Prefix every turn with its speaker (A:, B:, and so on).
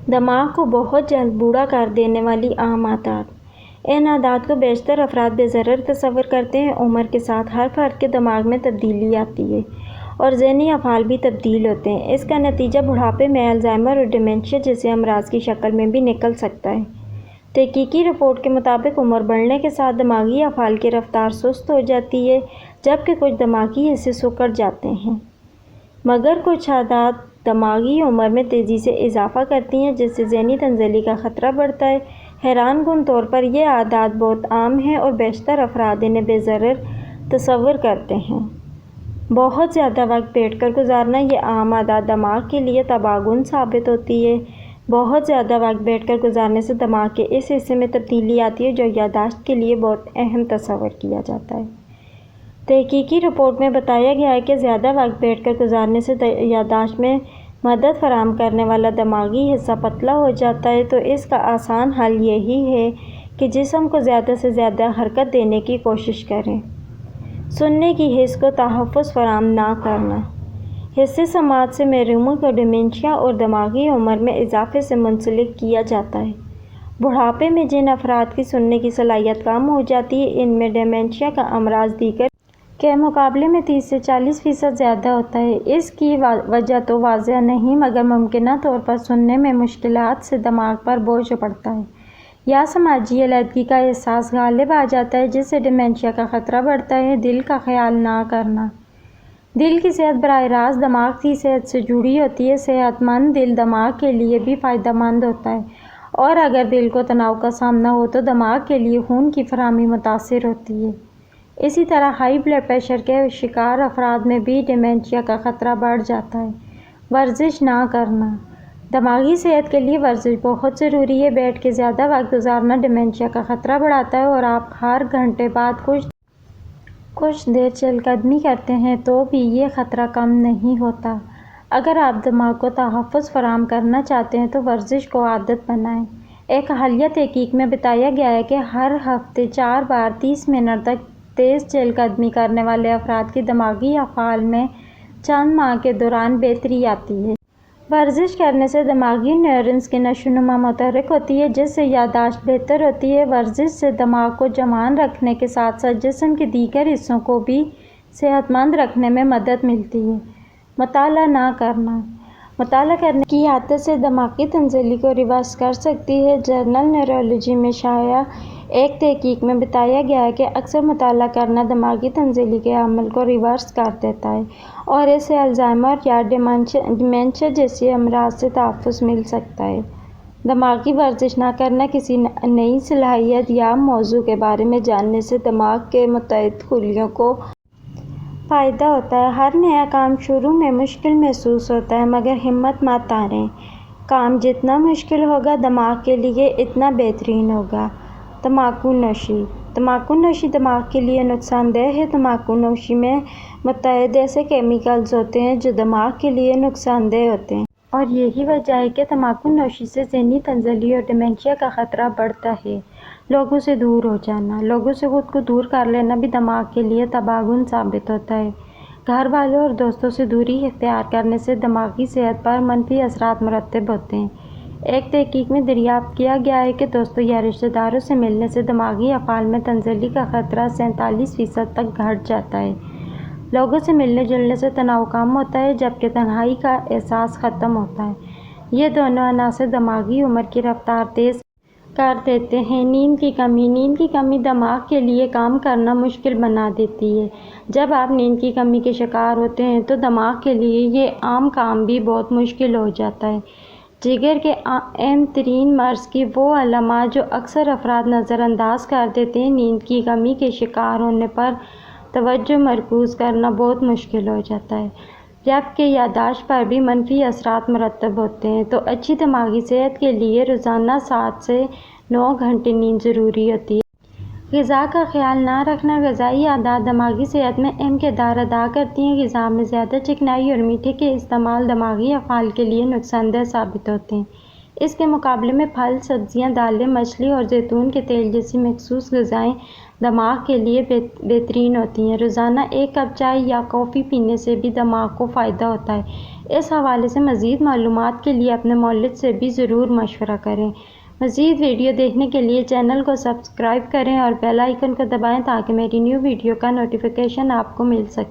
A: دماغ کو بہت جلد بوڑھا کر دینے والی عام عادات۔ ان عادات کو بیشتر افراد بے ضرر تصور کرتے ہیں۔ عمر کے ساتھ ہر فرد کے دماغ میں تبدیلی آتی ہے اور ذہنی افعال بھی تبدیل ہوتے ہیں۔ اس کا نتیجہ بڑھاپے میں الزائمر اور ڈیمنشیا جیسے امراض کی شکل میں بھی نکل سکتا ہے۔ تحقیقی رپورٹ کے مطابق عمر بڑھنے کے ساتھ دماغی افعال کی رفتار سست ہو جاتی ہے، جبکہ کچھ دماغی حصے سکڑ جاتے ہیں۔ مگر کچھ عادات دماغی عمر میں تیزی سے اضافہ کرتی ہیں، جس سے ذہنی تنزلی کا خطرہ بڑھتا ہے۔ حیران کن طور پر یہ عادات بہت عام ہیں اور بیشتر افراد انہیں بے ضرر تصور کرتے ہیں۔ بہت زیادہ وقت بیٹھ کر گزارنا۔ یہ عام عادات دماغ کے لیے تباہ کن ثابت ہوتی ہے۔ بہت زیادہ وقت بیٹھ کر گزارنے سے دماغ کے اس حصے میں تبدیلی آتی ہے جو یادداشت کے لیے بہت اہم تصور کیا جاتا ہے۔ تحقیقی رپورٹ میں بتایا گیا ہے کہ زیادہ وقت بیٹھ کر گزارنے سے یادداشت میں مدد فراہم کرنے والا دماغی حصہ پتلا ہو جاتا ہے۔ تو اس کا آسان حل یہی ہے کہ جسم کو زیادہ سے زیادہ حرکت دینے کی کوشش کریں۔ سننے کی حس کو تحفظ فراہم نہ کرنا۔ حسِ سماعت سے محرومی کو ڈیمنشیا اور دماغی عمر میں اضافے سے منسلک کیا جاتا ہے۔ بڑھاپے میں جن افراد کی سننے کی صلاحیت کم ہو جاتی ہے، ان میں ڈیمنشیا کا امراض دیگر کے مقابلے میں 30 سے 40% زیادہ ہوتا ہے۔ اس کی وجہ تو واضح نہیں، مگر ممکنہ طور پر سننے میں مشکلات سے دماغ پر بوجھ پڑتا ہے یا سماجی علیحدگی کا احساس غالب آ جاتا ہے، جس سے ڈیمنشیا کا خطرہ بڑھتا ہے۔ دل کا خیال نہ کرنا۔ دل کی صحت براہ راست دماغ کی صحت سے جڑی ہوتی ہے۔ صحت مند دل دماغ کے لیے بھی فائدہ مند ہوتا ہے، اور اگر دل کو تناؤ کا سامنا ہو تو دماغ کے لیے خون کی فراہمی متاثر ہوتی ہے۔ اسی طرح ہائی بلڈ پریشر کے شکار افراد میں بھی ڈیمنشیا کا خطرہ بڑھ جاتا ہے۔ ورزش نہ کرنا۔ دماغی صحت کے لیے ورزش بہت ضروری ہے۔ بیٹھ کے زیادہ وقت گزارنا ڈیمنشیا کا خطرہ بڑھاتا ہے، اور آپ ہر گھنٹے بعد کچھ دیر چہل قدمی کرتے ہیں تو بھی یہ خطرہ کم نہیں ہوتا۔ اگر آپ دماغ کو تحفظ فراہم کرنا چاہتے ہیں تو ورزش کو عادت بنائیں۔ ایک حالیہ تحقیق میں بتایا گیا ہے کہ ہر ہفتے 4 بار 30 منٹ تک تیز چہل قدمی کرنے والے افراد کی دماغی افعال میں چند ماہ کے دوران بہتری آتی ہے۔ ورزش کرنے سے دماغی نیورونز کی نشو و نما متحرک ہوتی ہے، جس سے یادداشت بہتر ہوتی ہے۔ ورزش سے دماغ کو جوان رکھنے کے ساتھ ساتھ جسم کے دیگر حصوں کو بھی صحت مند رکھنے میں مدد ملتی ہے۔ مطالعہ نہ کرنا۔ مطالعہ کرنے کی عادت سے دماغی تنزلی کو ریورس کر سکتی ہے۔ جرنل نیورولوجی میں شائع ایک تحقیق میں بتایا گیا ہے کہ اکثر مطالعہ کرنا دماغی تنزلی کے عمل کو ریورس کر دیتا ہے، اور اس سے الزائمر یا ڈیمنشیا جیسے امراض سے تحفظ مل سکتا ہے۔ دماغی ورزش نہ کرنا۔ کسی نئی صلاحیت یا موضوع کے بارے میں جاننے سے دماغ کے متعدد خلیوں کو فائدہ ہوتا ہے۔ ہر نیا کام شروع میں مشکل محسوس ہوتا ہے، مگر ہمت مت ہاریں۔ کام جتنا مشکل ہوگا دماغ کے لیے اتنا بہترین ہوگا۔ تمباکو نوشی۔ تمباکو نوشی دماغ کے لیے نقصان دہ ہے۔ تمباکو نوشی میں متعدد ایسے کیمیکلز ہوتے ہیں جو دماغ کے لیے نقصان دہ ہوتے ہیں، اور یہی وجہ ہے کہ تمباکو نوشی سے ذہنی تنزلی اور ڈیمنشیا کا خطرہ بڑھتا ہے۔ لوگوں سے دور ہو جانا۔ لوگوں سے خود کو دور کر لینا بھی دماغ کے لیے تباہ کن ثابت ہوتا ہے۔ گھر والوں اور دوستوں سے دوری اختیار کرنے سے دماغی صحت پر منفی اثرات مرتب ہوتے ہیں۔ ایک تحقیق میں دریافت کیا گیا ہے کہ دوستوں یا رشتہ داروں سے ملنے سے دماغی افعال میں تنزلی کا خطرہ 47% تک گھٹ جاتا ہے۔ لوگوں سے ملنے جلنے سے تناؤ کم ہوتا ہے، جبکہ تنہائی کا احساس ختم ہوتا ہے۔ یہ دونوں عناصر دماغی عمر کی رفتار تیز کر دیتے ہیں۔ نیند کی کمی۔ نیند کی کمی دماغ کے لیے کام کرنا مشکل بنا دیتی ہے۔ جب آپ نیند کی کمی کے شکار ہوتے ہیں تو دماغ کے لیے یہ عام کام بھی بہت مشکل ہو جاتا ہے۔ جگر کے اہم ترین مرض کی وہ علامات جو اکثر افراد نظر انداز کر دیتے ہیں۔ نیند کی کمی کے شکار ہونے پر توجہ مرکوز کرنا بہت مشکل ہو جاتا ہے، جبکہ یادداشت پر بھی منفی اثرات مرتب ہوتے ہیں۔ تو اچھی دماغی صحت کے لیے روزانہ 7 سے 9 گھنٹے نیند ضروری ہوتی ہے۔ غذا کا خیال نہ رکھنا۔ غذائی عادات دماغی صحت میں اہم کردار ادا کرتی ہیں۔ غذا میں زیادہ چکنائی اور میٹھے کے استعمال دماغی افعال کے لیے نقصان دہ ثابت ہوتے ہیں۔ اس کے مقابلے میں پھل، سبزیاں، دالیں، مچھلی اور زیتون کے تیل جیسی مخصوص غذائیں دماغ کے لیے بہترین ہوتی ہیں۔ روزانہ ایک کپ چائے یا کافی پینے سے بھی دماغ کو فائدہ ہوتا ہے۔ اس حوالے سے مزید معلومات کے لیے اپنے مولد سے بھی ضرور مشورہ کریں۔ مزید ویڈیو دیکھنے کے لیے چینل کو سبسکرائب کریں اور بیل آئیکن کو دبائیں تاکہ میری نیو ویڈیو کا نوٹیفیکیشن آپ کو مل سکے۔